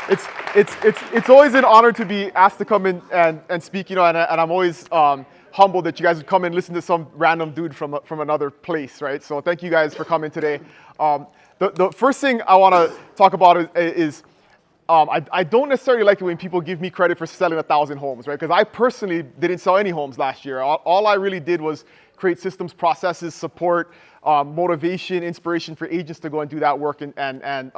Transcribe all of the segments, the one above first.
It's always an honor to be asked to come in and speak, and I'm always humbled that you guys would come and listen to some random dude from another place, right? So thank you guys for coming today. The first thing I want to talk about is I don't necessarily like it when people give me credit for selling 1,000 homes, right? Because I personally didn't sell any homes last year. All I really did was create systems, processes, support, motivation, inspiration for agents to go and do that work and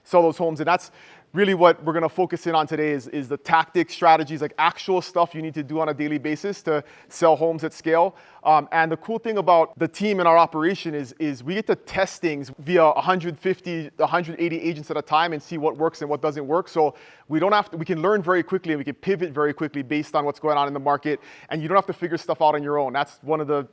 sell those homes. And that's really what we're going to focus in on today is the tactics, strategies, like actual stuff you need to do on a daily basis to sell homes at scale. And the cool thing about the team and our operation is we get to test things via 150, 180 agents at a time and see what works and what doesn't work. So we can learn very quickly and we can pivot very quickly based on what's going on in the market. And you don't have to figure stuff out on your own. That's one of the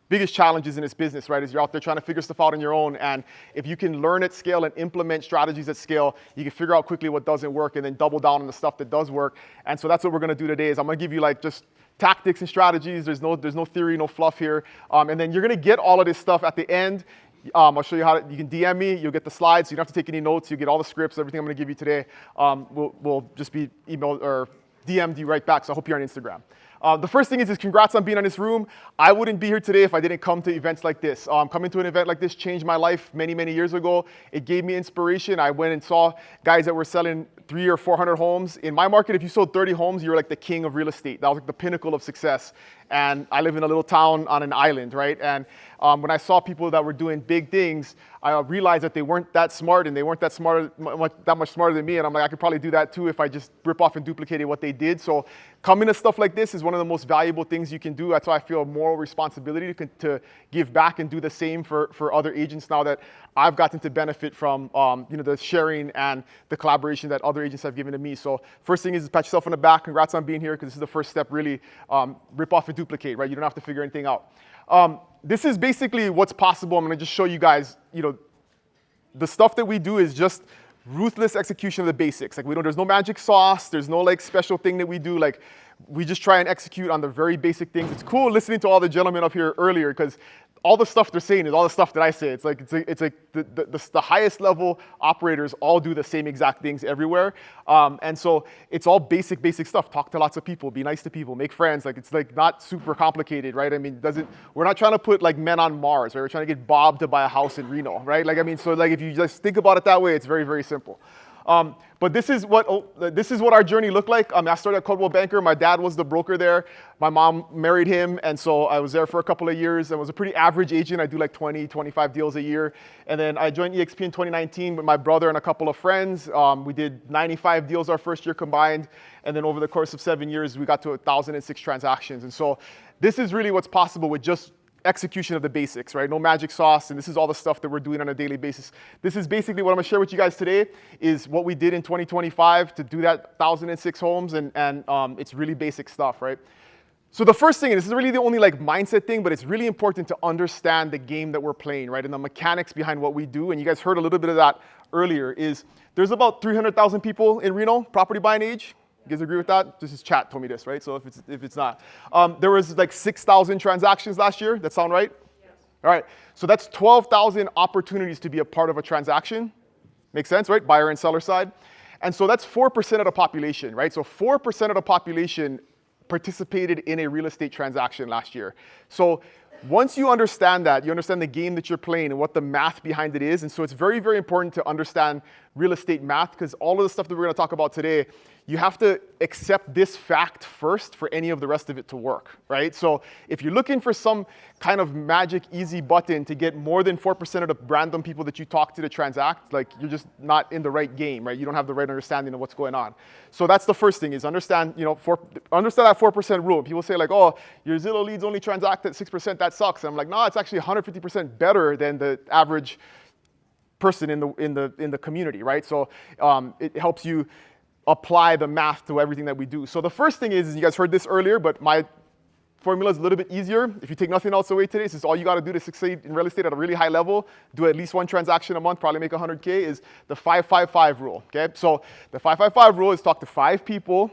biggest challenges in this business, right, is you're out there trying to figure stuff out on your own. And if you can learn at scale and implement strategies at scale, you can figure out quickly what doesn't work and then double down on the stuff that does work. And so that's what we're going to do today is I'm going to give you like just tactics and strategies. There's no theory, no fluff here. And then you're going to get all of this stuff at the end. I'll show you how you can DM me. You'll get the slides. So you don't have to take any notes. You get all the scripts, everything I'm going to give you today. Will just be emailed or DM'd you right back. So I hope you're on Instagram. The first thing is congrats on being in this room. I wouldn't be here today if I didn't come to events like this. Coming to an event like this changed my life many, many years ago. It gave me inspiration. I went and saw guys that were selling 300 or 400 homes. In my market, if you sold 30 homes, you were like the king of real estate. That was like the pinnacle of success. And I live in a little town on an island, right? And when I saw people that were doing big things, I realized that they weren't that smart and they weren't that much smarter than me. And I'm like, I could probably do that too if I just rip off and duplicated what they did. So coming to stuff like this is one of the most valuable things you can do. That's why I feel a moral responsibility to give back and do the same for other agents now that I've gotten to benefit from the sharing and the collaboration that other agents have given to me. So first thing is pat yourself on the back. Congrats on being here because this is the first step really. Rip off and duplicate, right? You don't have to figure anything out. This is basically what's possible. I'm going to just show you guys, the stuff that we do is just ruthless execution of the basics. Like there's no magic sauce. There's no like special thing that we do. Like we just try and execute on the very basic things. It's cool listening to all the gentlemen up here earlier because all the stuff they're saying is all the stuff that I say. It's like the highest level operators all do the same exact things everywhere. And so it's all basic stuff. Talk to lots of people, be nice to people, make friends. Like it's like not super complicated, right? I mean, we're not trying to put like men on Mars, right? We're trying to get Bob to buy a house in Reno, right? Like, I mean, so like if you just think about it that way, it's very, very simple. But this is what our journey looked like. I started at Coldwell Banker. My dad was the broker there. My mom married him, and so I was there for a couple of years. I was a pretty average agent. I do like 20, 25 deals a year. And then I joined EXP in 2019 with my brother and a couple of friends. We did 95 deals our first year combined. And then over the course of 7 years, we got to 1,006 transactions. And so this is really what's possible with just execution of the basics, right? No magic sauce, and this is all the stuff that we're doing on a daily basis. This is basically what I'm gonna share with you guys today is what we did in 2025 to do that 1,006 homes, and it's really basic stuff, right? So the first thing, and this is really the only like mindset thing, but it's really important to understand the game that we're playing, right? And the mechanics behind what we do, and you guys heard a little bit of that earlier, is there's about 300,000 people in Reno, property buying age. You guys agree with that? This is chat told me this, right? So if it's not. There was like 6,000 transactions last year. That sound right? Yes. All right. So that's 12,000 opportunities to be a part of a transaction. Makes sense, right? Buyer and seller side. And so that's 4% of the population, right? So 4% of the population participated in a real estate transaction last year. So once you understand that, you understand the game that you're playing and what the math behind it is. And so it's very, very important to understand real estate math because all of the stuff that we're going to talk about today, you have to accept this fact first for any of the rest of it to work, right? So if you're looking for some kind of magic easy button to get more than 4% of the random people that you talk to transact, like you're just not in the right game, right? You don't have the right understanding of what's going on. So that's the first thing is understand that 4% rule. People say like, oh, your Zillow leads only transact at 6%, that sucks. And I'm like, no, it's actually 150% better than the average person in the community, right? So it helps you apply the math to everything that we do. So the first thing is you guys heard this earlier, but my formula is a little bit easier. If you take nothing else away today, this is all you got to do to succeed in real estate at a really high level, do at least one transaction a month, probably make 100K, is the 5-5-5 rule, okay? So the 5-5-5 rule is talk to 5 people.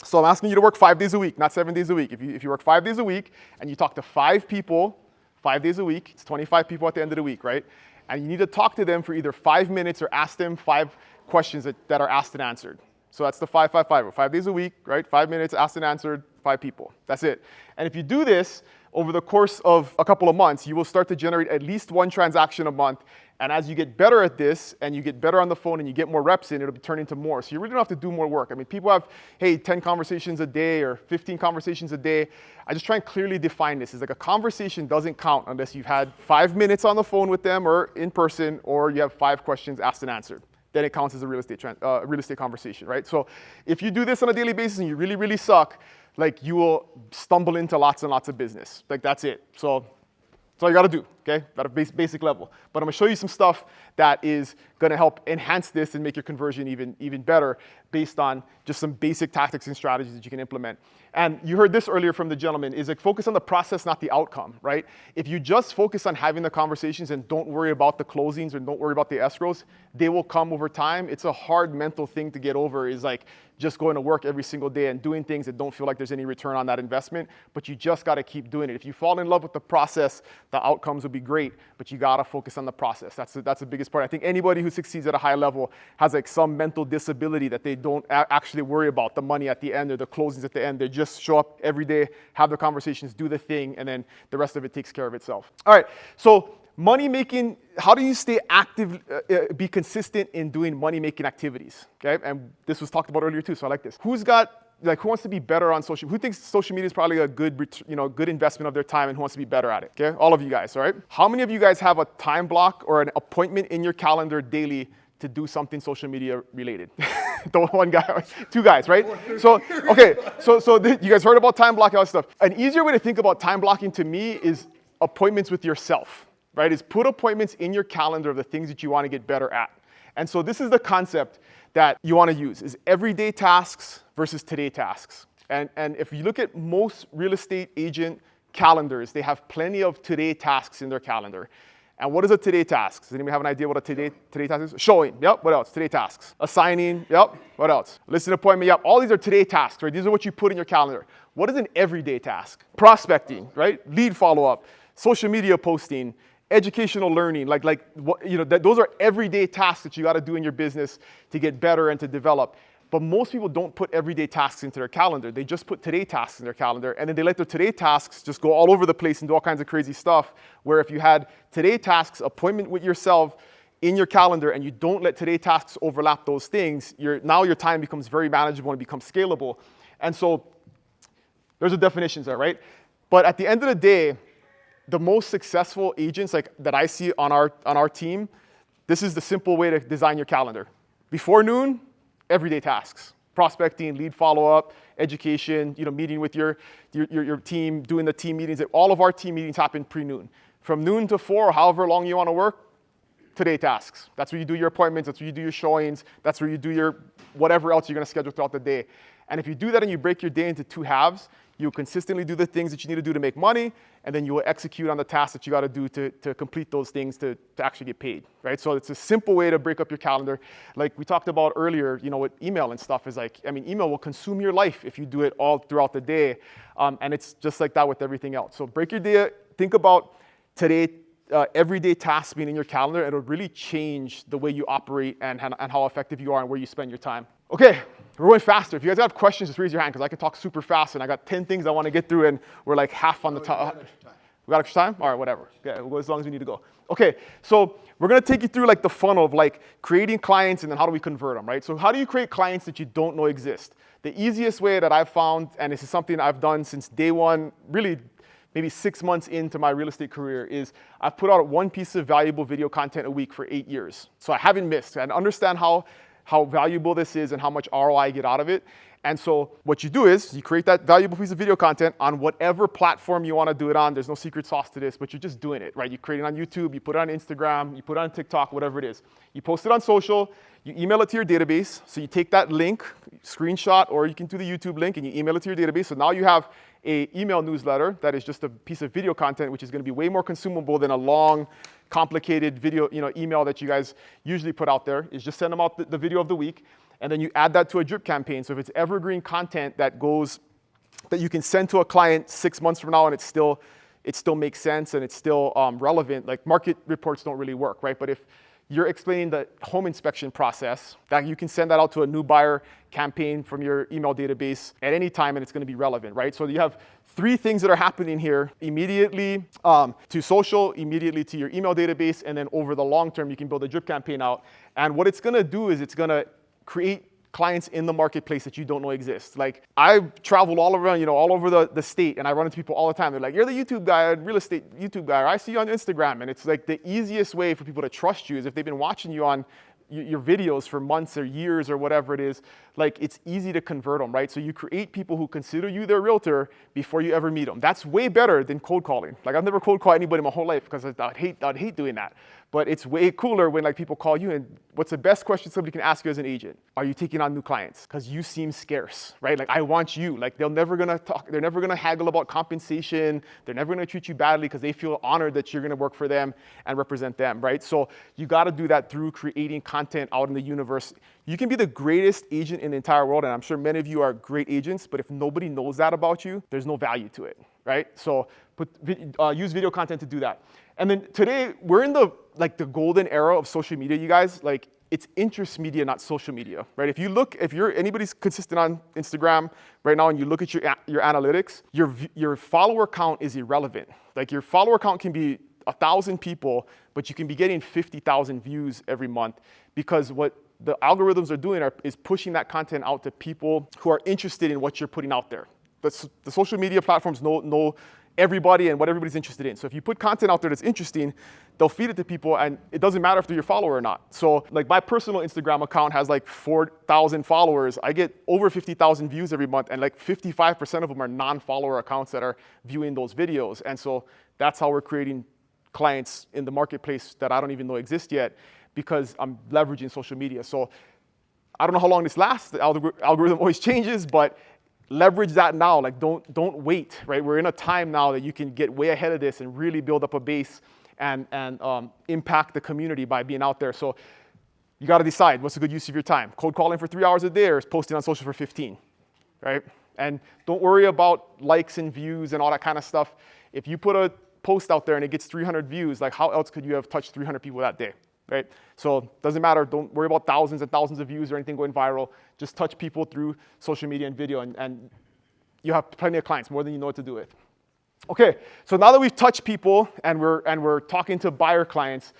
So I'm asking you to work 5 days a week, not 7 days a week. If you work 5 days a week and you talk to 5 people 5 days a week, it's 25 people at the end of the week, right? And you need to talk to them for either 5 minutes or ask them 5 questions that are asked and answered. So that's the 5-5-5, or 5 days a week, right? 5 minutes, asked and answered, 5 people. That's it. And if you do this over the course of a couple of months, you will start to generate at least 1 transaction a month. And as you get better at this, and you get better on the phone, and you get more reps in, it'll turn into more. So you really don't have to do more work. I mean, people have, hey, 10 conversations a day or 15 conversations a day. I just try and clearly define this. It's like a conversation doesn't count unless you've had 5 minutes on the phone with them or in person, or you have 5 questions asked and answered. Then it counts as a real estate conversation, right? So if you do this on a daily basis and you really, really suck, like you will stumble into lots and lots of business. Like that's it. So that's all you gotta do, okay? At a basic level. But I'm gonna show you some stuff that is gonna help enhance this and make your conversion even better based on just some basic tactics and strategies that you can implement. And you heard this earlier from the gentleman, is like focus on the process, not the outcome, right? If you just focus on having the conversations and don't worry about the closings or don't worry about the escrows, they will come over time. It's a hard mental thing to get over, is like just going to work every single day and doing things that don't feel like there's any return on that investment, but you just gotta keep doing it. If you fall in love with the process, the outcomes will be great, but you gotta focus on the process. That's the biggest part. I think anybody who succeeds at a high level has like some mental disability that they don't actually worry about the money at the end or the closings at the end. They just show up every day, have the conversations, do the thing, and then the rest of it takes care of itself. All right, so money making, how do you stay active, be consistent in doing money making activities, okay? And this was talked about earlier too, so I like this. Who wants to be better on social? Who thinks social media is probably a good investment of their time, and who wants to be better at it? Okay, all of you guys, all right? How many of you guys have a time block or an appointment in your calendar daily to do something social media related? The one guy, 2 guys, right? So, okay, you guys heard about time blocking, all that stuff. An easier way to think about time blocking to me is appointments with yourself, right? Is put appointments in your calendar of the things that you want to get better at. And so this is the concept that you want to use, is everyday tasks versus today tasks. And if you look at most real estate agent calendars, they have plenty of today tasks in their calendar. And what is a today task? Does anybody have an idea what a today task is? Showing, yep, what else? Today tasks. Assigning, yep, what else? Listing appointment, yep, all these are today tasks, right? These are what you put in your calendar. What is an everyday task? Prospecting, right? Lead follow-up, social media posting, educational learning, those are everyday tasks that you got to do in your business to get better and to develop. But most people don't put everyday tasks into their calendar. They just put today tasks in their calendar, and then they let their today tasks just go all over the place and do all kinds of crazy stuff, where if you had today tasks, appointment with yourself in your calendar, and you don't let today tasks overlap those things, now your time becomes very manageable and becomes scalable. And so there's a definition there, right? But at the end of the day, the most successful agents that I see on our team, this is the simple way to design your calendar. Before noon, everyday tasks: prospecting, lead follow-up, education, meeting with your team, doing the team meetings. All of our team meetings happen pre-noon. From noon to 4, or however long you want to work, today tasks. That's where you do your appointments, that's where you do your showings, that's where you do your whatever else you're going to schedule throughout the day. And if you do that and you break your day into 2 halves, you'll consistently do the things that you need to do to make money, and then you will execute on the tasks that you got to do to complete those things to actually get paid, right? So it's a simple way to break up your calendar. Like we talked about earlier, with email and stuff, email will consume your life if you do it all throughout the day, and it's just like that with everything else. So break your day, think about today, everyday tasks being in your calendar, and it'll really change the way you operate and how effective you are and where you spend your time. Okay, we're going faster. If you guys have questions, just raise your hand, because I can talk super fast, and I got 10 things I want to get through, and we're like half on the time. We got extra time? All right, whatever. Okay, we'll go as long as we need to go. Okay, so we're going to take you through the funnel of creating clients, and then how do we convert them, right? So how do you create clients that you don't know exist? The easiest way that I've found, and this is something I've done since day one, really maybe 6 months into my real estate career, is I've put out 1 piece of valuable video content a week for 8 years. So I haven't missed. I understand how valuable this is and how much ROI I get out of it. And so what you do is you create that valuable piece of video content on whatever platform you want to do it on. There's no secret sauce to this, but you're just doing it, right? You create it on YouTube, you put it on Instagram, you put it on TikTok, whatever it is. You post it on social, you email it to your database. So you take that link, screenshot, or you can do the YouTube link, and you email it to your database. So now you have an email newsletter that is just a piece of video content, which is going to be way more consumable than a long, complicated video, email that you guys usually put out there. Is just send them out the video of the week, and then you add that to a drip campaign. So if it's evergreen content that you can send to a client 6 months from now, and it still makes sense and it's still relevant. Like market reports don't really work, right? But if you're explaining the home inspection process, that you can send that out to a new buyer campaign from your email database at any time, and it's going to be relevant, right? So you have 3 things that are happening here: immediately to social, immediately to your email database, and then over the long term, you can build a drip campaign out. And what it's going to do is it's going to create clients in the marketplace that you don't know exist. Like, I've traveled all around, all over the state, and I run into people all the time. They're like, "You're the YouTube guy, real estate YouTube guy, or I see you on Instagram." And it's like the easiest way for people to trust you is if they've been watching you on your videos for months or years or whatever it is. Like, it's easy to convert them, right? So you create people who consider you their realtor before you ever meet them. That's way better than cold calling. Like, I've never cold called anybody my whole life because I'd hate doing that. But it's way cooler when like people call you, and what's the best question somebody can ask you as an agent? Are you taking on new clients? Because you seem scarce, right? Like, I want you. Like, they're never gonna haggle about compensation. They're never gonna treat you badly because they feel honored that you're gonna work for them and represent them, right? So you gotta do that through creating content out in the universe. You can be the greatest agent in the entire world, and I'm sure many of you are great agents, but if nobody knows that about you, there's no value to it, right? So use video content to do that. And then today, we're in the golden era of social media, you guys. Like, it's interest media, not social media, right? If you're anybody's consistent on Instagram right now and you look at your analytics, your follower count is irrelevant. Like, your follower count can be 1,000 people, but you can be getting 50,000 views every month, because what the algorithms are doing is pushing that content out to people who are interested in what you're putting out there. The social media platforms know everybody and what everybody's interested in. So if you put content out there that's interesting, they'll feed it to people, and it doesn't matter if they're your follower or not. So like, my personal Instagram account has like 4,000 followers. I get over 50,000 views every month, and like 55% of them are non-follower accounts that are viewing those videos. And so that's how we're creating clients in the marketplace that I don't even know exist yet, because I'm leveraging social media. So I don't know how long this lasts. The algorithm always changes, but leverage that now. Like, don't wait, right? We're in a time now that you can get way ahead of this and really build up a base and impact the community by being out there. So you got to decide what's a good use of your time. Cold calling for 3 hours a day, or posting on social for 15, right? And don't worry about likes and views and all that kind of stuff. If you put a post out there and it gets 300 views, like, how else could you have touched 300 people that day? Right? So doesn't matter. Don't worry about thousands and thousands of views or anything going viral. Just touch people through social media and video, and you have plenty of clients, more than you know what to do with. Okay, so now that we've touched people and we're talking to buyer clients,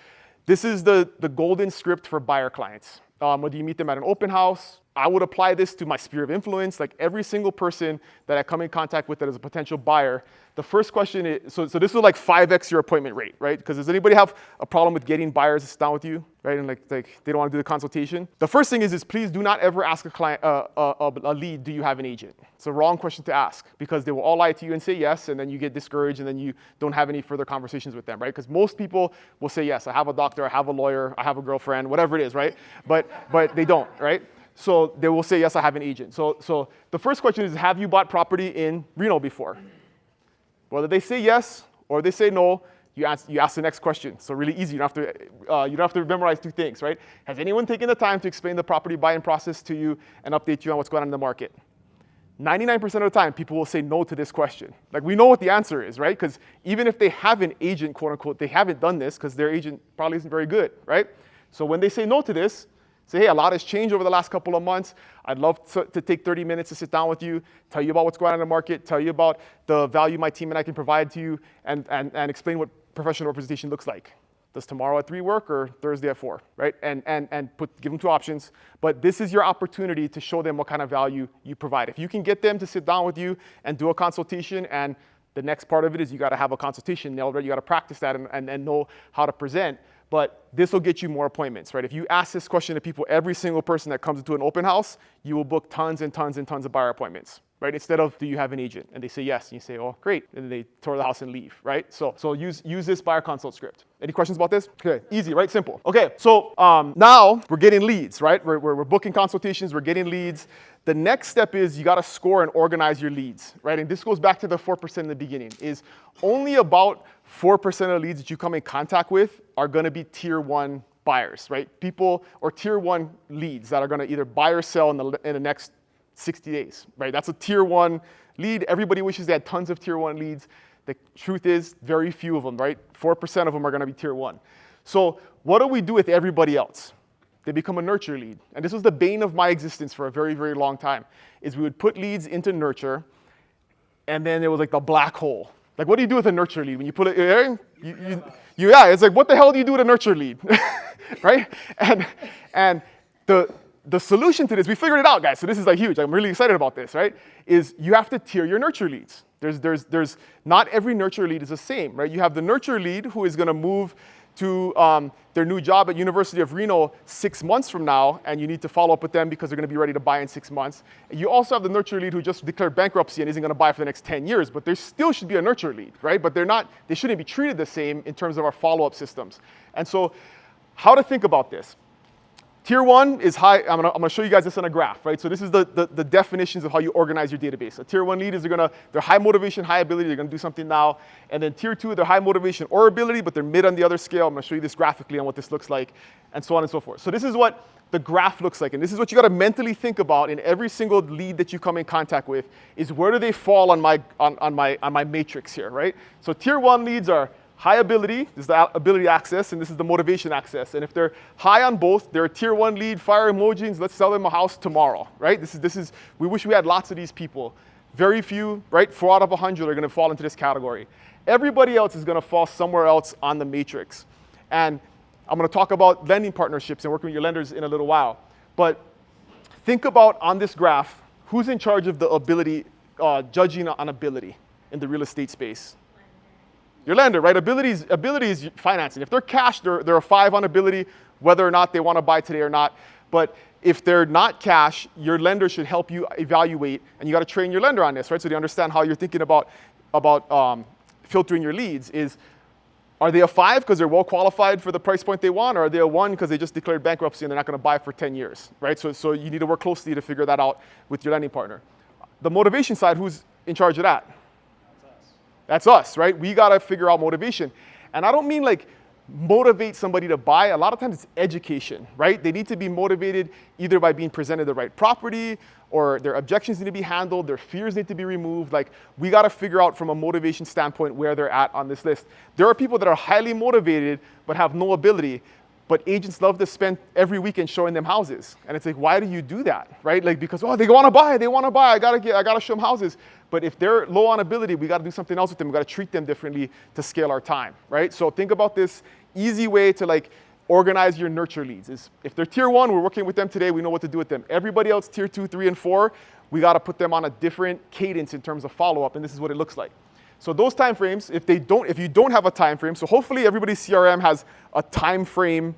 this is the golden script for buyer clients. Whether you meet them at an open house, I would apply this to my sphere of influence. Like, every single person that I come in contact with that is a potential buyer, the first question is, so this will like 5x your appointment rate, right? Because does anybody have a problem with getting buyers to sit down with you, right? And like they don't want to do the consultation? The first thing is please do not ever ask a client, a lead, do you have an agent? It's a wrong question to ask, because they will all lie to you and say yes, and then you get discouraged, and then you don't have any further conversations with them, right? Because most people will say yes, I have a doctor, I have a lawyer, I have a girlfriend, whatever it is, right? But they don't, right? So they will say, yes, I have an agent. So the first question is, have you bought property in Reno before? Whether they say yes or they say no, you ask the next question. So really easy. You don't have to memorize 2 things, right? Has anyone taken the time to explain the property buying process to you and update you on what's going on in the market? 99% of the time, people will say no to this question. Like, we know what the answer is, right? Because even if they have an agent, quote unquote, they haven't done this because their agent probably isn't very good, right? So when they say no to this, say, hey, a lot has changed over the last couple of months. I'd love to take 30 minutes to sit down with you, tell you about what's going on in the market, tell you about the value my team and I can provide to you, and explain what professional representation looks like. Does tomorrow at 3 work, or Thursday at 4, right? And give them 2 options. But this is your opportunity to show them what kind of value you provide. If you can get them to sit down with you and do a consultation, and the next part of it is you got to have a consultation nailed, right? You got to practice that and know how to present. But this will get you more appointments, right? If you ask this question to people, every single person that comes into an open house, you will book tons and tons and tons of buyer appointments, right? Instead of, do you have an agent? And they say yes, and you say, oh, great. And then they tour the house and leave, right? So use this buyer consult script. Any questions about this? Okay, easy, right? Simple. Okay, so now we're getting leads, right? We're booking consultations, we're getting leads. The next step is you got to score and organize your leads, right? And this goes back to the 4% in the beginning, is only about 4% of leads that you come in contact with are going to be tier 1 buyers, right? People, or tier 1 leads that are going to either buy or sell in the next 60 days, right? That's a tier 1 lead. Everybody wishes they had tons of tier 1 leads. The truth is, very few of them, right? 4% of them are going to be tier 1. So what do we do with everybody else? They become a nurture lead. And this was the bane of my existence for a very, very long time, is we would put leads into nurture, and then it was like the black hole. Like, what do you do with a nurture lead? When you put it there, yeah, it's like, what the hell do you do with a nurture lead? Right? And the solution to this, we figured it out, guys. So this is like huge. I'm really excited about this, right? Is you have to tier your nurture leads. There's not every nurture lead is the same, right? You have the nurture lead who is going to move to their new job at University of Reno 6 months from now, and you need to follow up with them because they're going to be ready to buy in 6 months. And you also have the nurture lead who just declared bankruptcy and isn't going to buy for the next 10 years, but there still should be a nurture lead, right? But they shouldn't be treated the same in terms of our follow-up systems. And so how to think about this. Tier 1 is high. I'm gonna show you guys this on a graph, right? So this is the definitions of how you organize your database. A tier 1 lead is they're high motivation, high ability, they're gonna do something now. And then tier 2, they're high motivation or ability, but they're mid on the other scale. I'm gonna show you this graphically on what this looks like, and so on and so forth. So this is what the graph looks like, and this is what you gotta mentally think about in every single lead that you come in contact with, is where do they fall on my matrix here, right? So tier 1 leads are high ability, this is the ability axis, and this is the motivation axis. And if they're high on both, they're a tier 1 lead, fire emojis, let's sell them a house tomorrow, right? We wish we had lots of these people. Very few, right? 4 out of 100 are gonna fall into this category. Everybody else is gonna fall somewhere else on the matrix. And I'm gonna talk about lending partnerships and working with your lenders in a little while. But think about on this graph, who's in charge of the ability, judging on ability in the real estate space? Your lender, right? Ability is financing. If they're cash, they're a 5 on ability, whether or not they want to buy today or not. But if they're not cash, your lender should help you evaluate, and you got to train your lender on this, right? So they understand how you're thinking about filtering your leads. Are they a 5 because they're well qualified for the price point they want, or are they a 1 because they just declared bankruptcy and they're not going to buy for 10 years, right? So you need to work closely to figure that out with your lending partner. The motivation side, who's in charge of that? That's us, right? We got to figure out motivation. And I don't mean like motivate somebody to buy. A lot of times it's education, right? They need to be motivated either by being presented the right property, or their objections need to be handled, their fears need to be removed. Like, we got to figure out from a motivation standpoint where they're at on this list. There are people that are highly motivated but have no ability, but agents love to spend every weekend showing them houses. And it's like, why do you do that, right? Like, because, they want to buy, I got to show them houses. But if they're low on ability, we got to do something else with them. We got to treat them differently to scale our time, right? So think about this easy way to like organize your nurture leads. Is if they're tier 1, we're working with them today, we know what to do with them. Everybody else, tier 2, 3, and 4, we got to put them on a different cadence in terms of follow-up, and this is what it looks like. So those time frames, if you don't have a time frame, so hopefully everybody's CRM has a time frame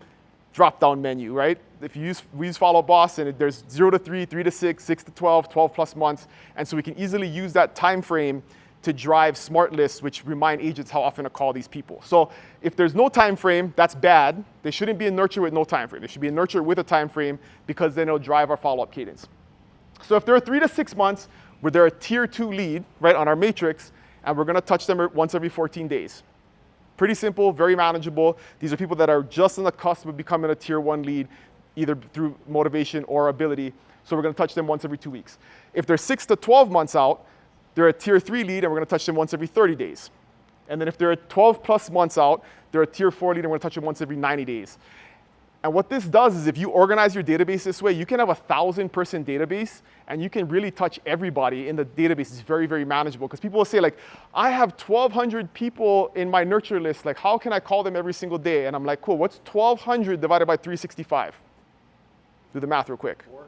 drop-down menu, right? We use Follow Boss, and there's 0 to 3, 3 to 6, 6 to 12, 12 plus months, and so we can easily use that time frame to drive smart lists, which remind agents how often to call these people. So if there's no time frame, that's bad. They shouldn't be in nurture with no time frame. They should be in nurture with a time frame, because then it'll drive our follow-up cadence. So if they're 3 to 6 months, where they're a tier 2 lead, right, on our matrix, and we're gonna touch them once every 14 days. Pretty simple, very manageable. These are people that are just on the cusp of becoming a tier 1 lead, either through motivation or ability. So we're gonna touch them once every 2 weeks. If they're 6 to 12 months out, they're a tier 3 lead, and we're gonna touch them once every 30 days. And then if they're 12 plus months out, they're a tier 4 lead, and we're gonna touch them once every 90 days. And what this does is, if you organize your database this way, you can have a 1,000-person database, and you can really touch everybody in the database. It's very, very manageable, because people will say, like, I have 1,200 people in my nurture list. Like, how can I call them every single day? And I'm like, cool, what's 1,200 divided by 365? Do the math real quick. 4.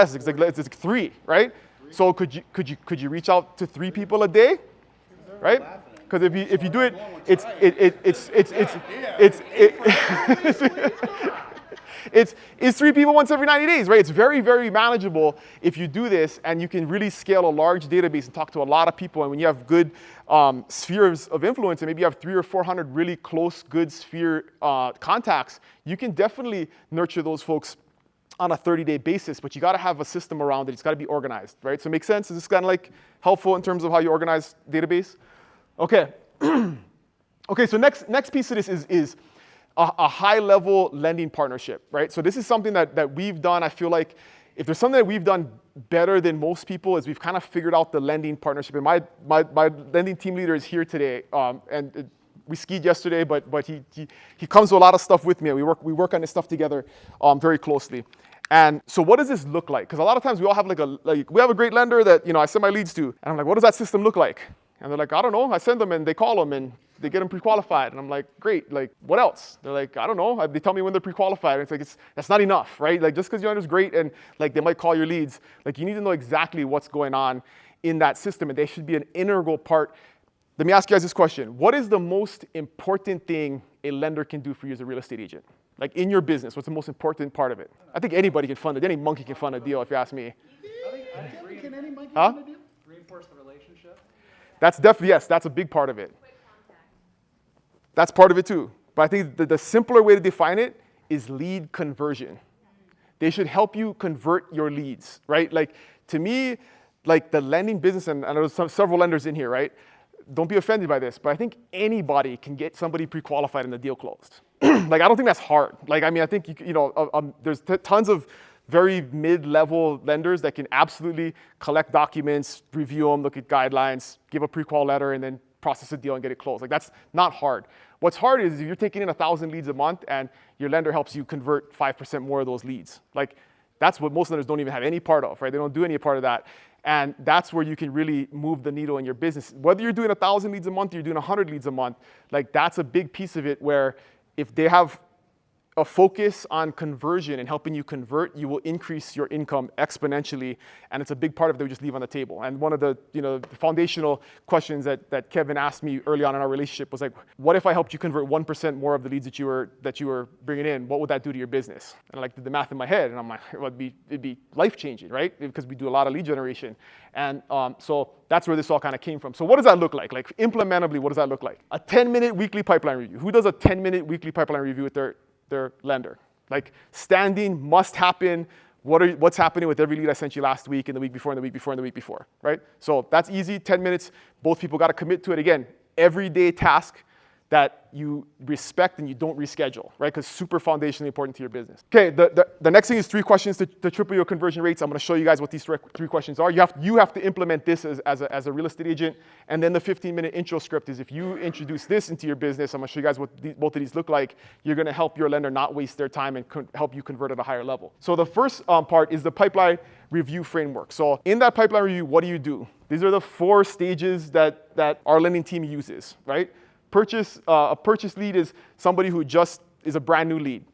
It's like 3, right? 3. So could you reach out to 3 people a day, right? Because if you do it, it's 3 people once every 90 days, right? It's very, very manageable if you do this, and you can really scale a large database and talk to a lot of people. And when you have good spheres of influence, and maybe you have 300 or 400 really close, good sphere contacts, you can definitely nurture those folks on a 30-day basis, but you got to have a system around it. It's got to be organized, right? So it makes sense? Is this kind of like helpful in terms of how you organize database? Okay. Okay, so next piece of this is a high-level lending partnership, right? So this is something that we've done. I feel like if there's something that we've done better than most people, is we've kind of figured out the lending partnership. And my lending team leader is here today, and we skied yesterday, but he comes to a lot of stuff with me. We work on this stuff together very closely. And so what does this look like? Because a lot of times we all have we have a great lender that I send my leads to, and I'm like, what does that system look like? And they're like, I don't know. I send them and they call them and they get them pre-qualified. And I'm like, great. Like, what else? They're like, I don't know. They tell me when they're pre-qualified. And it's like, that's not enough, right? Like, just because your lender's great and like they might call your leads, like you need to know exactly what's going on in that system, and they should be an integral part. Let me ask you guys this question. What is the most important thing a lender can do for you as a real estate agent? Like in your business, what's the most important part of it? I think anybody can fund it. Any monkey can fund a deal, if you ask me. Can any monkey fund a deal? Reinforce the relationship. That's definitely, yes, that's a big part of it. That's part of it too. But I think the simpler way to define it is lead conversion. They should help you convert your leads, right? Like to me, like the lending business, and there's several lenders in here, right? Don't be offended by this, but I think anybody can get somebody pre-qualified and the deal closed. Like, I don't think that's hard. Like, I mean, I think, there's tons of very mid-level lenders that can absolutely collect documents, review them, look at guidelines, give a pre-qual letter, and then process a deal and get it closed. Like, that's not hard. What's hard is if you're taking in 1,000 leads a month and your lender helps you convert 5% more of those leads. Like, that's what most lenders don't even have any part of, right? They don't do any part of that. And that's where you can really move the needle in your business. Whether you're doing 1,000 leads a month, or you're doing 100 leads a month, like that's a big piece of it where if they have a focus on conversion and helping you convert, you will increase your income exponentially, and it's a big part of it that we just leave on the table. And one of the the foundational questions that Kevin asked me early on in our relationship was like, what if I helped you convert 1% more of the leads that you were bringing in? What would that do to your business? And I like did the math in my head, and I'm like, well, it'd be life changing, right? Because we do a lot of lead generation, and so that's where this all kind of came from. So what does that look like? Like implementably, what does that look like? A 10-minute weekly pipeline review. Who does a 10-minute weekly pipeline review with their lender? Like standing, must happen. What's happening with every lead I sent you last week and the week before and the week before and the week before, right? So that's easy, 10 minutes. Both people got to commit to it. Again, everyday task that you respect and you don't reschedule, right? Because super foundationally important to your business. Okay, the next thing is 3 questions to triple your conversion rates. I'm going to show you guys what these 3 questions are. You have to implement this as a real estate agent. And then the 15-minute intro script is if you introduce this into your business, I'm going to show you guys what both of these look like. You're going to help your lender not waste their time and help you convert at a higher level. So the first part is the pipeline review framework. So in that pipeline review, what do? These are the 4 stages that our lending team uses, right? A purchase lead is somebody who just is a brand new lead.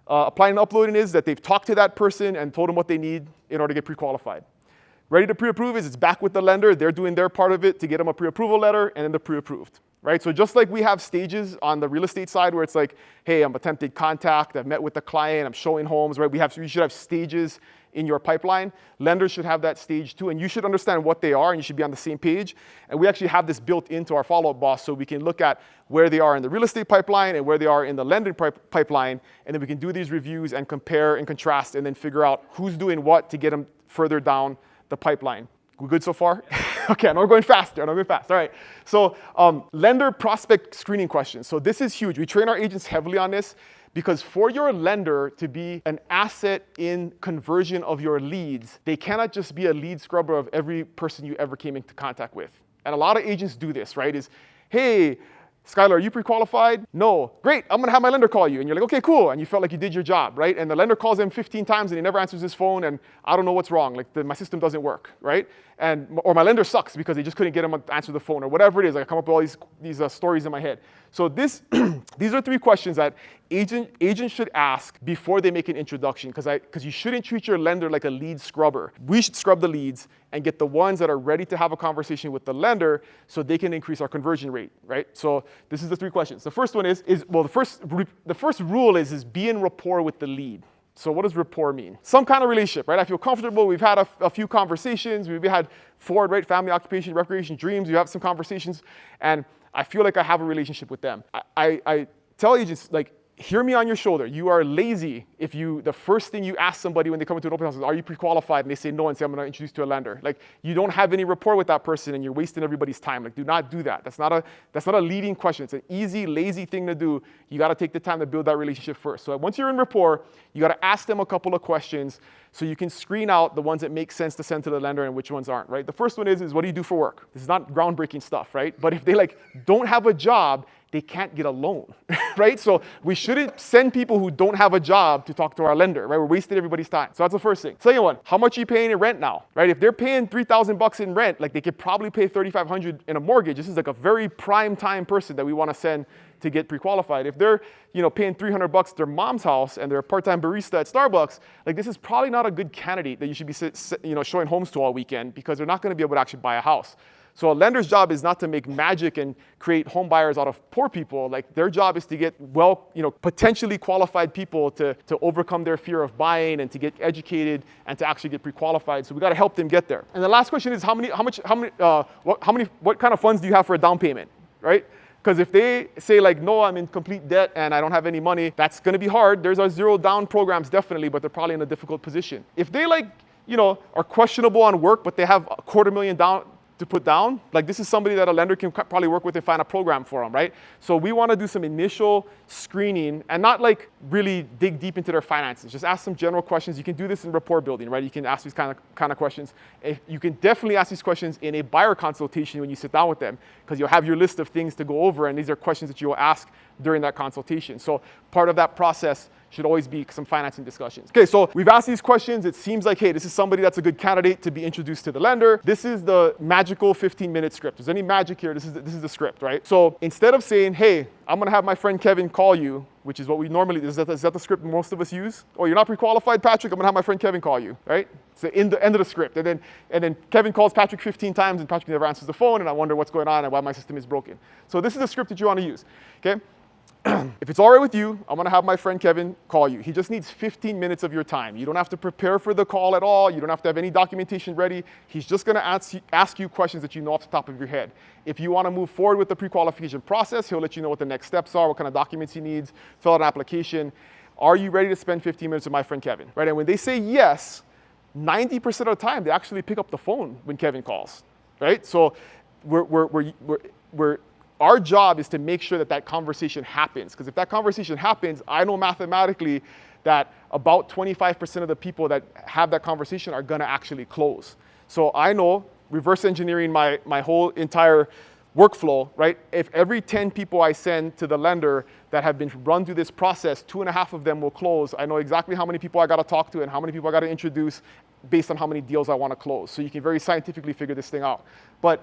Applying and uploading is that they've talked to that person and told them what they need in order to get pre-qualified. Ready to pre-approve is it's back with the lender. They're doing their part of it to get them a pre-approval letter, and then they're pre-approved, right? So just like we have stages on the real estate side where it's like, hey, I'm attempted contact, I've met with the client, I'm showing homes, right? You should have stages in your pipeline. Lenders should have that stage too, and you should understand what they are, and you should be on the same page. And we actually have this built into our follow-up boss so we can look at where they are in the real estate pipeline and where they are in the lending pipeline, and then we can do these reviews and compare and contrast and then figure out who's doing what to get them further down the pipeline. We good so far? Okay, I know we're going faster. All right. So lender prospect screening questions. So this is huge. We train our agents heavily on this because for your lender to be an asset in conversion of your leads, they cannot just be a lead scrubber of every person you ever came into contact with. And a lot of agents do this, right? Is, hey, Skylar, are you pre-qualified? No. Great, I'm gonna have my lender call you. And you're like, okay, cool. And you felt like you did your job, right? And the lender calls him 15 times and he never answers his phone and I don't know what's wrong. Like my system doesn't work, right? Or my lender sucks because they just couldn't get him to answer the phone or whatever it is. Like I come up with all these stories in my head. So these are 3 questions that agents should ask before they make an introduction because you shouldn't treat your lender like a lead scrubber. We should scrub the leads and get the ones that are ready to have a conversation with the lender so they can increase our conversion rate, right? So this is the 3 questions. The first one is the first rule is be in rapport with the lead. So what does rapport mean? Some kind of relationship, right? I feel comfortable. We've had a few conversations. We've had Ford, right? Family, occupation, recreation, dreams. We have some conversations, and I feel like I have a relationship with them. I tell agents, like, hear me on your shoulder. You are lazy if the first thing you ask somebody when they come into an open house is, are you pre-qualified? And they say no and say, I'm going to introduce you to a lender. Like, you don't have any rapport with that person and you're wasting everybody's time. Like, do not do that. That's not a leading question. It's an easy, lazy thing to do. You got to take the time to build that relationship first. So once you're in rapport, you got to ask them a couple of questions so you can screen out the ones that make sense to send to the lender and which ones aren't, right? The first one is what do you do for work? This is not groundbreaking stuff, right? But if they don't have a job they can't get a loan, right? So we shouldn't send people who don't have a job to talk to our lender, right? We're wasting everybody's time. So that's the first thing. Second one, how much are you paying in rent now, right? If they're paying $3,000 in rent, like they could probably pay $3,500 in a mortgage. This is like a very prime time person that we want to send to get pre-qualified. If they're, paying $300 at their mom's house and they're a part-time barista at Starbucks, like this is probably not a good candidate that you should be, showing homes to all weekend, because they're not going to be able to actually buy a house. So a lender's job is not to make magic and create home buyers out of poor people. Like their job is to get potentially qualified people to overcome their fear of buying and to get educated and to actually get pre-qualified. So we got to help them get there. And the last question is what kind of funds do you have for a down payment, right? Because if they say like, no, I'm in complete debt and I don't have any money, that's going to be hard. There's our zero down programs definitely, but they're probably in a difficult position. If they are questionable on work, but they have $250,000 down to put down, like this is somebody that a lender can probably work with and find a program for them, right? So we want to do some initial screening and not like really dig deep into their finances. Just ask some general questions. You can do this in rapport building, right? You can ask these kind of questions. You can definitely ask these questions in a buyer consultation when you sit down with them, because you'll have your list of things to go over, and these are questions that you will ask during that consultation. So part of that process should always be some financing discussions. Okay, so we've asked these questions. It seems like, hey, this is somebody that's a good candidate to be introduced to the lender. This is the magical 15-minute script. If there's any magic here, this is the script, right? So instead of saying, hey, I'm gonna have my friend Kevin call you, which is what we normally, is that the script most of us use? Oh, you're not pre-qualified, Patrick? I'm gonna have my friend Kevin call you, right? So in the end of the script. And then Kevin calls Patrick 15 times and Patrick never answers the phone, and I wonder what's going on and why my system is broken. So this is the script that you wanna use, okay? If it's all right with you, I'm gonna have my friend Kevin call you. He just needs 15 minutes of your time. You don't have to prepare for the call at all. You don't have to have any documentation ready. He's just gonna ask you questions that you know off the top of your head. If you wanna move forward with the pre-qualification process, he'll let you know what the next steps are, what kind of documents he needs, fill out an application. Are you ready to spend 15 minutes with my friend Kevin, right? And when they say yes, 90% of the time, they actually pick up the phone when Kevin calls, right? So our job is to make sure that conversation happens. Because if that conversation happens, I know mathematically that about 25% of the people that have that conversation are gonna actually close. So I know, reverse engineering my whole entire workflow, right? If every 10 people I send to the lender that have been run through this process, 2.5 of them will close. I know exactly how many people I gotta talk to and how many people I gotta introduce based on how many deals I wanna close. So you can very scientifically figure this thing out. But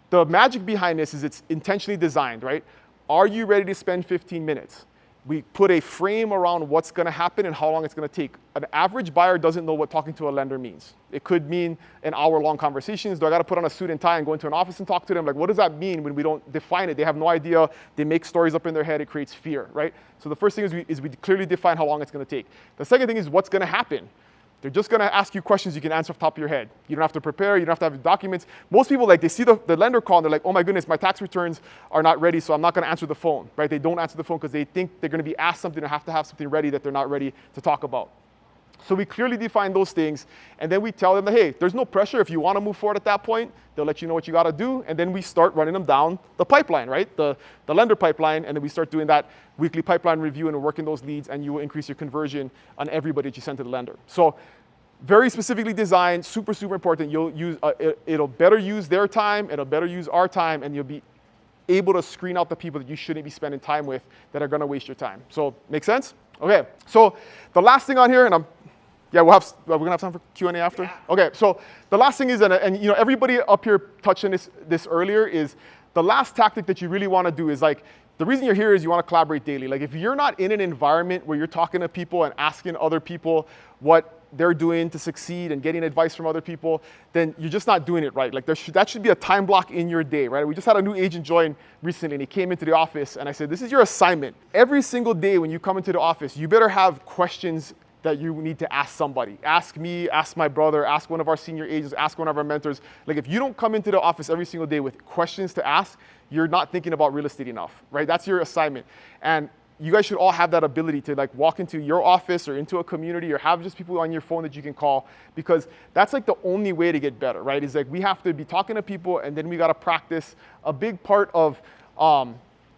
the magic behind this is it's intentionally designed, right? Are you ready to spend 15 minutes? We put a frame around what's gonna happen and how long it's gonna take. An average buyer doesn't know what talking to a lender means. It could mean an hour-long conversations. Do I gotta put on a suit and tie and go into an office and talk to them? Like, what does that mean when we don't define it? They have no idea. They make stories up in their head. It creates fear, right? So the first thing is we clearly define how long it's gonna take. The second thing is what's gonna happen. They're just gonna ask you questions you can answer off the top of your head. You don't have to prepare, you don't have to have documents. Most people, they see the lender call and they're like, oh my goodness, my tax returns are not ready, so I'm not gonna answer the phone, right? They don't answer the phone because they think they're gonna be asked something or have to have something ready that they're not ready to talk about. So we clearly define those things, and then we tell them that, hey, there's no pressure. If you wanna move forward at that point, they'll let you know what you gotta do, and then we start running them down the pipeline, right? The lender pipeline, and then we start doing that weekly pipeline review and working those leads, and you will increase your conversion on everybody that you send to the lender. So very specifically designed, super, super important. You'll use, it'll better use their time, it'll better use our time, and you'll be able to screen out the people that you shouldn't be spending time with that are gonna waste your time. So, make sense? Okay, so the last thing on here, and we're gonna have time for Q&A after? Yeah. Okay, so the last thing is, and everybody up here touched on this earlier, is the last tactic that you really wanna do is like, the reason you're here is you wanna collaborate daily. Like if you're not in an environment where you're talking to people and asking other people what they're doing to succeed and getting advice from other people, then you're just not doing it right. Like that should be a time block in your day, right? We just had a new agent join recently and he came into the office and I said, this is your assignment. Every single day when you come into the office, you better have questions that you need to ask somebody. Ask me, ask my brother, ask one of our senior agents, ask one of our mentors. Like if you don't come into the office every single day with questions to ask, you're not thinking about real estate enough, right? That's your assignment. And you guys should all have that ability to like walk into your office or into a community or have just people on your phone that you can call, because that's like the only way to get better, right? Is like we have to be talking to people and then we got to practice. A big part of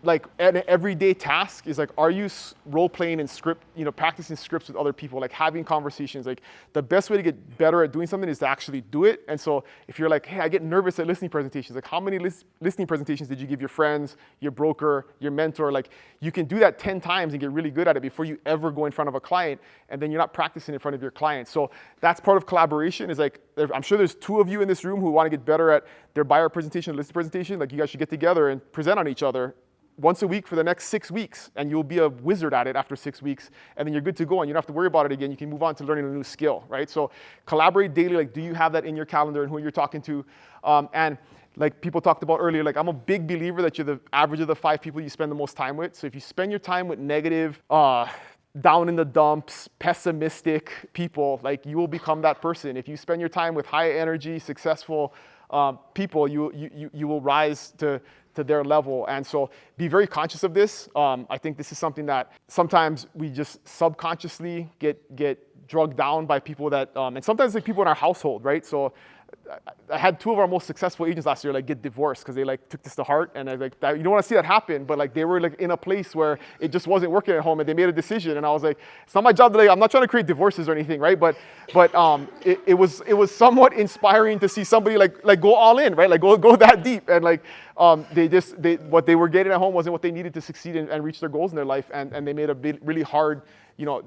like an everyday task is like, are you role playing and script, practicing scripts with other people, like having conversations. Like the best way to get better at doing something is to actually do it. And so if you're like, hey, I get nervous at listening presentations, like how many listening presentations did you give your friends, your broker, your mentor? Like you can do that 10 times and get really good at it before you ever go in front of a client, and then you're not practicing in front of your client. So that's part of collaboration. Is like, I'm sure there's 2 of you in this room who want to get better at their buyer presentation, listing presentation. Like you guys should get together and present on each other once a week for the next 6 weeks, and you'll be a wizard at it after 6 weeks, and then you're good to go, and you don't have to worry about it again. You can move on to learning a new skill, right? So collaborate daily. Like, do you have that in your calendar and who you're talking to? And like people talked about earlier, like I'm a big believer that you're the average of the 5 people you spend the most time with. So if you spend your time with negative, down in the dumps, pessimistic people, like you will become that person. If you spend your time with high energy, successful people, you will rise to their level. And so be very conscious of this. I think this is something that sometimes we just subconsciously get drugged down by people that, and sometimes like people in our household, right? So I had 2 of our most successful agents last year like get divorced because they like took this to heart, and I like you don't want to see that happen, but like they were like in a place where it just wasn't working at home, and they made a decision, and I was like, it's not my job to, like, I'm not trying to create divorces or anything, right? But it was somewhat inspiring to see somebody like go all in, right? Like go that deep, and like what they were getting at home wasn't what they needed to succeed and reach their goals in their life, and they made a really hard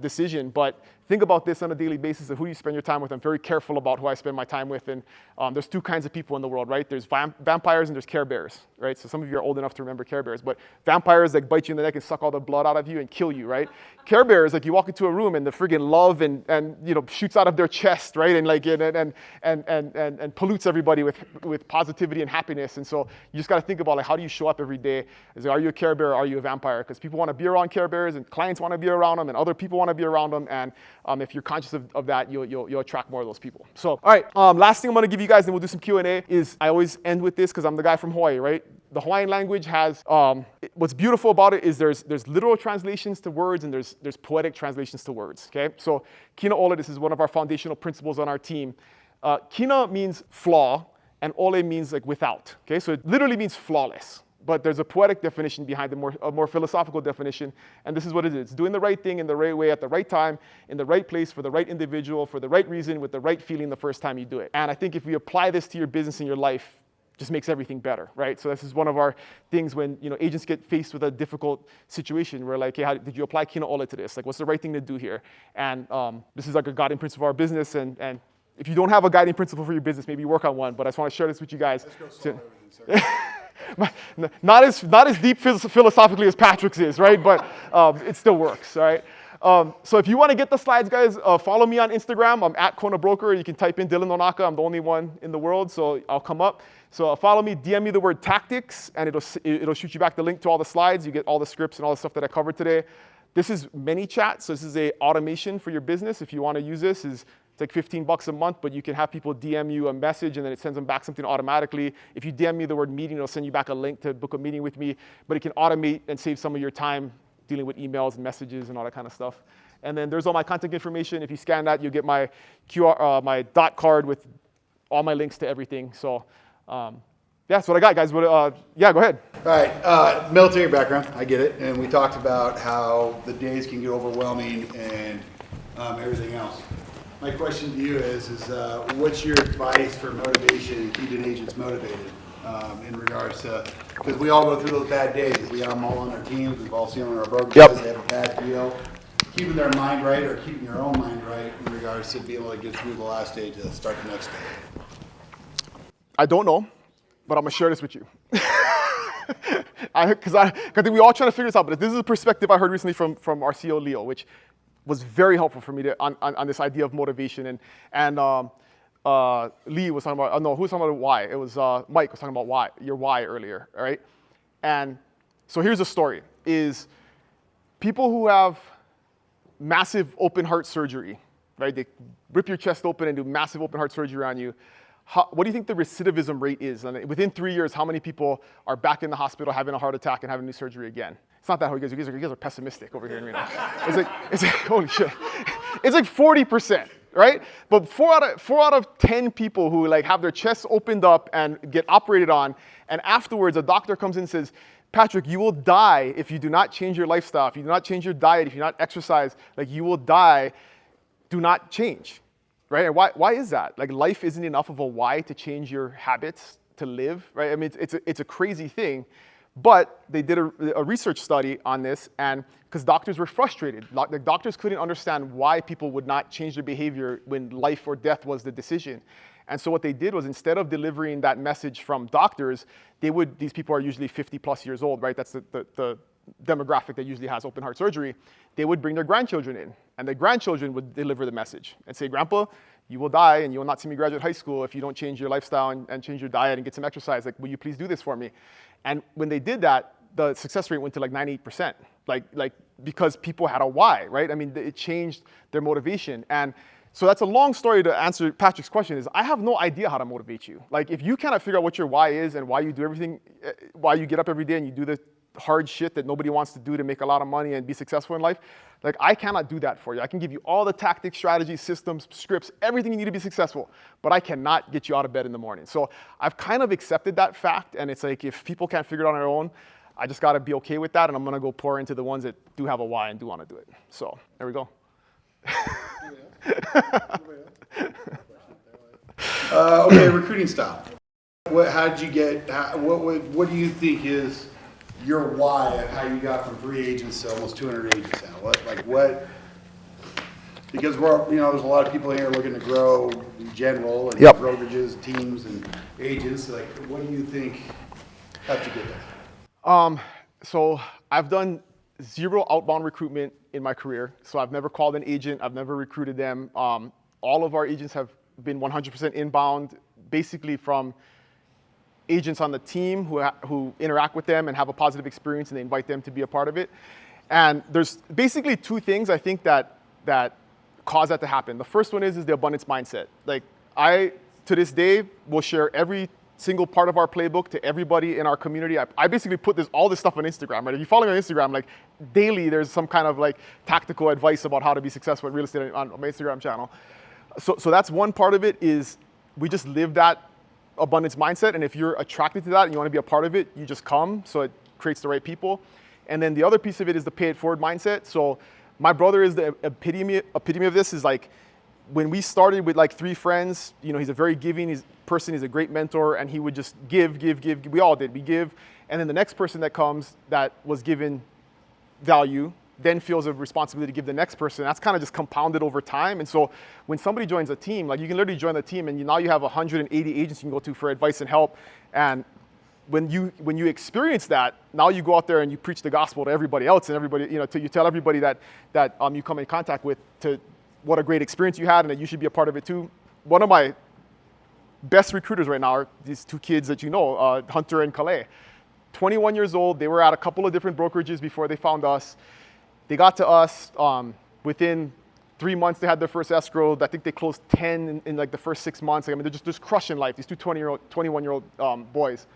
decision. But think about this on a daily basis of who you spend your time with. I'm very careful about who I spend my time with. And there's 2 kinds of people in the world, right? There's vampires and there's Care Bears, right? So some of you are old enough to remember Care Bears. But vampires like bite you in the neck and suck all the blood out of you and kill you, right? Care Bears, like you walk into a room and the friggin' love and shoots out of their chest, right? And like and pollutes everybody with positivity and happiness. And so you just got to think about like, how do you show up every day? Is like, are you a Care Bear or are you a vampire? Because people want to be around Care Bears, and clients want to be around them, and other people want to be around them. And if you're conscious of that, you'll attract more of those people. So, all right, last thing I'm going to give you guys, and we'll do some Q&A, is I always end with this because I'm the guy from Hawaii, right? The Hawaiian language has, what's beautiful about it is there's literal translations to words, and there's poetic translations to words, okay? So kina ola, this is one of our foundational principles on our team. Kina means flaw, and ole means like without, okay? So it literally means flawless. But there's a poetic definition behind it, a more philosophical definition, and this is what it is. It's doing the right thing in the right way at the right time, in the right place, for the right individual, for the right reason, with the right feeling the first time you do it. And I think if we apply this to your business and your life, it just makes everything better, right? So this is one of our things when agents get faced with a difficult situation. We're like, hey, how did you apply kina ola to this? Like, what's the right thing to do here? And this is like a guiding principle of our business, and if you don't have a guiding principle for your business, maybe work on one, but I just want to share this with you guys. Let's go solve everything, sir. Not as deep philosophically as Patrick's is, right? But it still works, all right? So if you want to get the slides, guys, follow me on Instagram. I'm at Kona Broker. You can type in Dylan Onaka. I'm the only one in the world, so I'll come up. So follow me, DM me the word tactics, and it'll shoot you back the link to all the slides. You get all the scripts and all the stuff that I covered today. This is ManyChat, so this is a automation for your business. If you want to use this, it's like $15 a month, but you can have people DM you a message, and then it sends them back something automatically. If you DM me the word meeting, it'll send you back a link to book a meeting with me, but it can automate and save some of your time dealing with emails and messages and all that kind of stuff. And then there's all my contact information. If you scan that, you'll get my QR, my dot card with all my links to everything. So that's what I got, guys. Yeah, go ahead. All right, military background, I get it. And we talked about how the days can get overwhelming and everything else. My question to you is what's your advice for motivation and keeping agents motivated in regards to, because we all go through those bad days. We have them all on our teams. We've all seen them on our brokers. Yep. They have a bad deal. Keeping their mind right or keeping your own mind right in regards to being able to get through the last day to start the next day. I don't know, but I'm going to share this with you. Because I think we all trying to figure this out, but this is a perspective I heard recently from our CEO, Leo, which was very helpful for me on this idea of motivation. And Lee was talking about, no, who was talking about why? It was Mike was talking about why, your why earlier, all right? And so here's the story, is people who have massive open heart surgery, right? They rip your chest open and do massive open heart surgery on you. What do you think the recidivism rate is? And within 3 years, how many people are back in the hospital having a heart attack and having new surgery again? It's not that hard. You guys are pessimistic over here right now. It's like holy shit. It's like 40%, right? But four out of 10 people who like have their chests opened up and get operated on, and afterwards a doctor comes in and says, Patrick, you will die if you do not change your lifestyle, if you do not change your diet, if you do not exercise, like you will die. Do not change, right? And why is that? Like life isn't enough of a why to change your habits to live, right? I mean, it's a crazy thing, but they did a research study on this, and because doctors were frustrated. The doctors couldn't understand why people would not change their behavior when life or death was the decision. And so what they did was, instead of delivering that message from doctors, these people are usually 50 plus years old, right? That's the demographic that usually has open heart surgery. They would bring their grandchildren in, and the grandchildren would deliver the message and say, Grandpa, you will die and you will not see me graduate high school if you don't change your lifestyle and change your diet and get some exercise. Like, will you please do this for me? And when they did that, the success rate went to like 98%, like because people had a why, right? I mean, it changed their motivation. And so that's a long story to answer Patrick's question. Is I have no idea how to motivate you. Like, if you cannot figure out what your why is and why you do everything, why you get up every day and you do the hard shit that nobody wants to do to make a lot of money and be successful in life, like, I cannot do that for you. I can give you all the tactics, strategies, systems, scripts, everything you need to be successful, but I cannot get you out of bed in the morning. So I've kind of accepted that fact, and it's like, if people can't figure it out on their own, I just got to be okay with that, and I'm going to go pour into the ones that do have a why and do want to do it. So there we go. Okay, recruiting style. How did you get? What do you think is your why of how you got from 3 agents to almost 200 agents now? What? Because there's a lot of people here looking to grow in general, and brokerages, teams, and agents. Like, what do you think helped you get there? So I've done 0 outbound recruitment in my career. So I've never called an agent. I've never recruited them. All of our agents have been 100% inbound, basically from agents on the team who interact with them and have a positive experience, and they invite them to be a part of it. And there's basically 2 things I think that cause that to happen. The first one is the abundance mindset. Like, I, to this day, will share every single part of our playbook to everybody in our community. I basically put all this stuff on Instagram, right? If you follow me on Instagram, like, daily there's some kind of like tactical advice about how to be successful in real estate on my Instagram channel. So that's one part of it, is we just live that abundance mindset, and if you're attracted to that and you want to be a part of it, you just come, so it creates the right people. And then the other piece of it is the pay it forward mindset. So my brother is the epitome of this. Is like, when we started with like 3 friends, he's a very giving person, he's a great mentor, and he would just give. We all did, we give. And then the next person that comes that was given value then feels a responsibility to give the next person. That's kind of just compounded over time. And so when somebody joins a team, like, you can literally join the team and now you have 180 agents you can go to for advice and help. And when you experience that, now you go out there and you preach the gospel to everybody else, and everybody, you tell everybody that you come in contact with, to what a great experience you had and that you should be a part of it too. One of my best recruiters right now are these 2 kids that Hunter and Calais. 21 years old, they were at a couple of different brokerages before they found us. They got to us, within 3 months they had their first escrow. I think they closed 10 in like the first 6 months. I mean, they're just crushing life, these 2 21-year-old boys.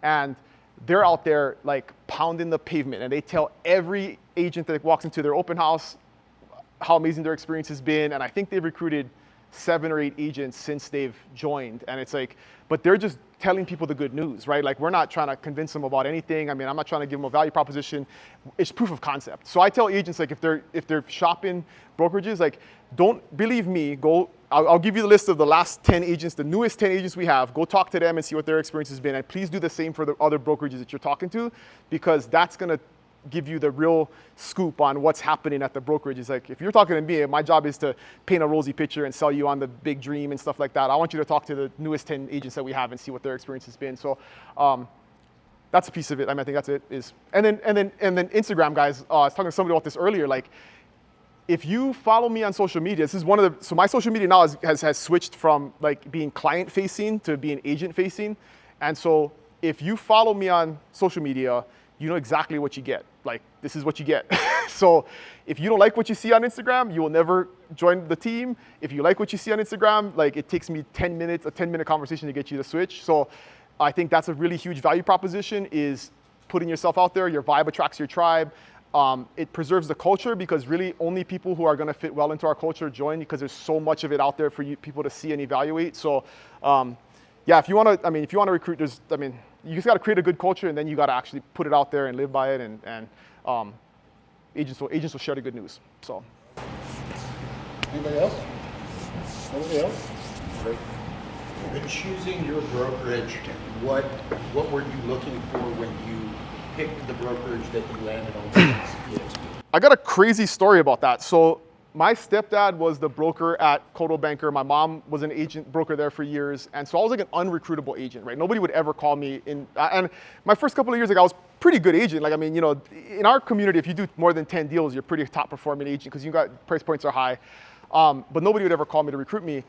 And they're out there like pounding the pavement, and they tell every agent that walks into their open house how amazing their experience has been. And I think they've recruited 7 or 8 agents since they've joined. And it's like, but they're just telling people the good news, right? Like, we're not trying to convince them about anything. I mean, I'm not trying to give them a value proposition. It's proof of concept. So I tell agents, like, if they're shopping brokerages, like, don't believe me, I'll give you the list of the last 10 agents, the newest 10 agents we have. Go talk to them and see what their experience has been. And please do the same for the other brokerages that you're talking to, because that's going to give you the real scoop on what's happening at the brokerage. It's like, if you're talking to me, my job is to paint a rosy picture and sell you on the big dream and stuff like that. I want you to talk to the newest 10 agents that we have and see what their experience has been. So that's a piece of it. I mean, I think that's it. And then Instagram, guys. I was talking to somebody about this earlier. Like, if you follow me on social media, this is so my social media now has switched from like being client facing to being agent facing. And so if you follow me on social media, you know exactly what you get. Like, this is what you get. So if you don't like what you see on Instagram, you will never join the team. If you like what you see on Instagram, like, it takes me 10 minutes, a 10-minute conversation to get you to switch. So I think that's a really huge value proposition, is putting yourself out there. Your vibe attracts your tribe. It preserves the culture, because really only people who are going to fit well into our culture join, because there's so much of it out there for people to see and evaluate. So yeah, if you want to recruit, you just got to create a good culture, and then you got to actually put it out there and live by it, and agents will share the good news. So. Anybody else? Anybody else? Great. When choosing your brokerage, what were you looking for when you picked the brokerage that you landed on EXP? I got a crazy story about that. So my stepdad was the broker at Coldwell Banker. My mom was an agent broker there for years. And so I was like an unrecruitable agent, right? Nobody would ever call me in. And my first couple of years, like I was pretty good agent. Like, I mean, you know, in our community, if you do more than 10 deals, you're pretty top performing agent because you got price points are high. But nobody would ever call me to recruit me.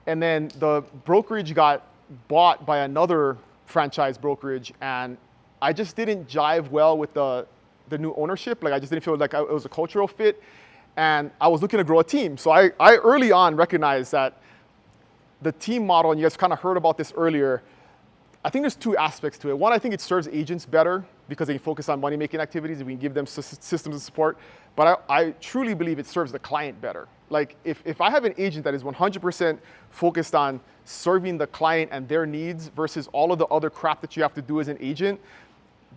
And then the brokerage got bought by another franchise brokerage, and I just didn't jive well with the new ownership. Like I just didn't feel like it was a cultural fit, and I was looking to grow a team. So I early on recognized that the team model, and you guys kind of heard about this earlier, I think there's two aspects to it. One, I think it serves agents better because they can focus on money-making activities and we can give them systems of support. But I truly believe it serves the client better. Like if I have an agent that is 100% focused on serving the client and their needs versus all of the other crap that you have to do as an agent,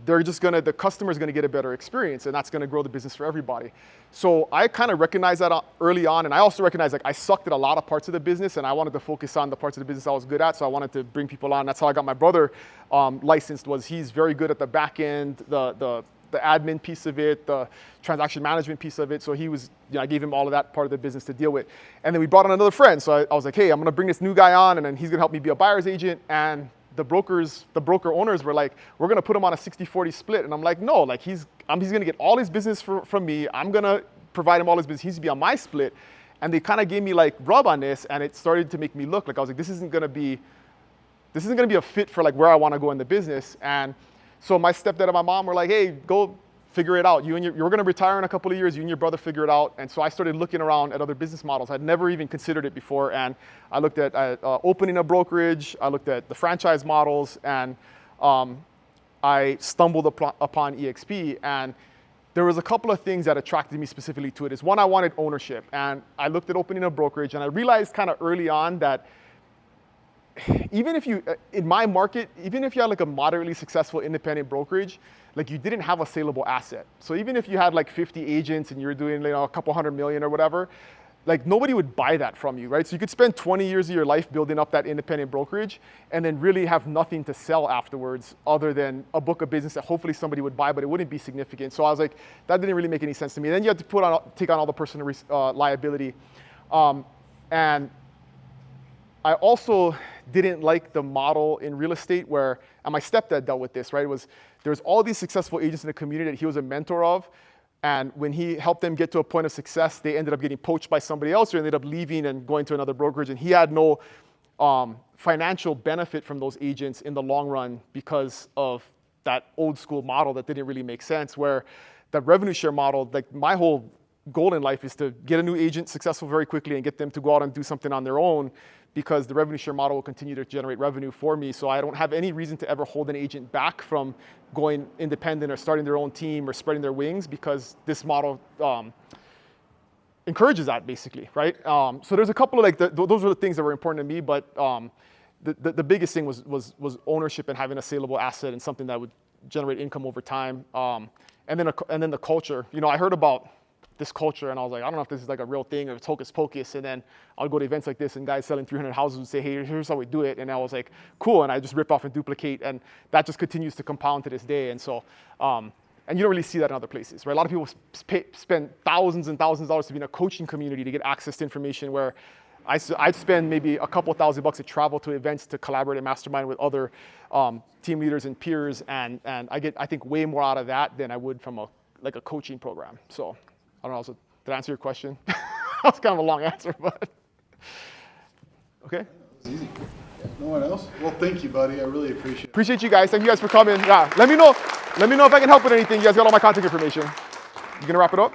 the customer's gonna get a better experience, and that's gonna grow the business for everybody. So I kind of recognized that early on, and I also recognized like I sucked at a lot of parts of the business, and I wanted to focus on the parts of the business I was good at. So I wanted to bring people on. That's how I got my brother licensed. Was he's very good at the back end, the admin piece of it, the transaction management piece of it. So he was, I gave him all of that part of the business to deal with. And then we brought on another friend. So I was like, hey, I'm gonna bring this new guy on, and then he's gonna help me be a buyer's agent. And the broker owners were like, we're gonna put him on a 60-40 split. And I'm like, no, like he's gonna get all his business from me. I'm gonna provide him all his business. He's gonna be on my split. And they kind of gave me like rub on this, and it started to make me look like I was like, this isn't gonna be a fit for like where I wanna go in the business. And so my stepdad and my mom were like, hey, go figure it out. You're going to retire in a couple of years. You and your brother figure it out. And so I started looking around at other business models. I'd never even considered it before. And I looked at opening a brokerage. I looked at the franchise models. And I stumbled upon EXP. And there was a couple of things that attracted me specifically to it. One, I wanted ownership. And I looked at opening a brokerage. And I realized kind of early on that even if you, in my market, even if you had like a moderately successful independent brokerage, like you didn't have a saleable asset. So even if you had like 50 agents and you were doing a couple $100 million or whatever, like nobody would buy that from you, right? So you could spend 20 years of your life building up that independent brokerage and then really have nothing to sell afterwards other than a book of business that hopefully somebody would buy, but it wouldn't be significant. So I was like, that didn't really make any sense to me. And then you had to take on all the personal liability. And I also didn't like the model in real estate where, and my stepdad dealt with this, right? There's all these successful agents in the community that he was a mentor of. And when he helped them get to a point of success, they ended up getting poached by somebody else or ended up leaving and going to another brokerage. And he had no financial benefit from those agents in the long run because of that old school model that didn't really make sense, where that revenue share model, like my whole goal in life is to get a new agent successful very quickly and get them to go out and do something on their own, because the revenue share model will continue to generate revenue for me. So I don't have any reason to ever hold an agent back from going independent or starting their own team or spreading their wings, because this model encourages that basically, right? So there's a couple of those were the things that were important to me, but the biggest thing was ownership and having a saleable asset and something that would generate income over time. And then the culture. I heard about this culture and I was like, I don't know if this is like a real thing or it's hocus pocus. And then I'll go to events like this and guys selling 300 houses would say, hey, here's how we do it. And I was like, cool. And I just rip off and duplicate. And that just continues to compound to this day. And so, and you don't really see that in other places, right? A lot of people spend thousands and thousands of dollars to be in a coaching community to get access to information, where I'd spend maybe a couple $1,000 to travel to events to collaborate and mastermind with other team leaders and peers. And I get, I think, way more out of that than I would from a coaching program. So I don't know, so did I answer your question? That's kind of a long answer, but okay. That was easy. No one else? Well, thank you, buddy. I really appreciate it. Appreciate you guys. Thank you guys for coming. Yeah, let me know if I can help with anything. You guys got all my contact information. You gonna wrap it up?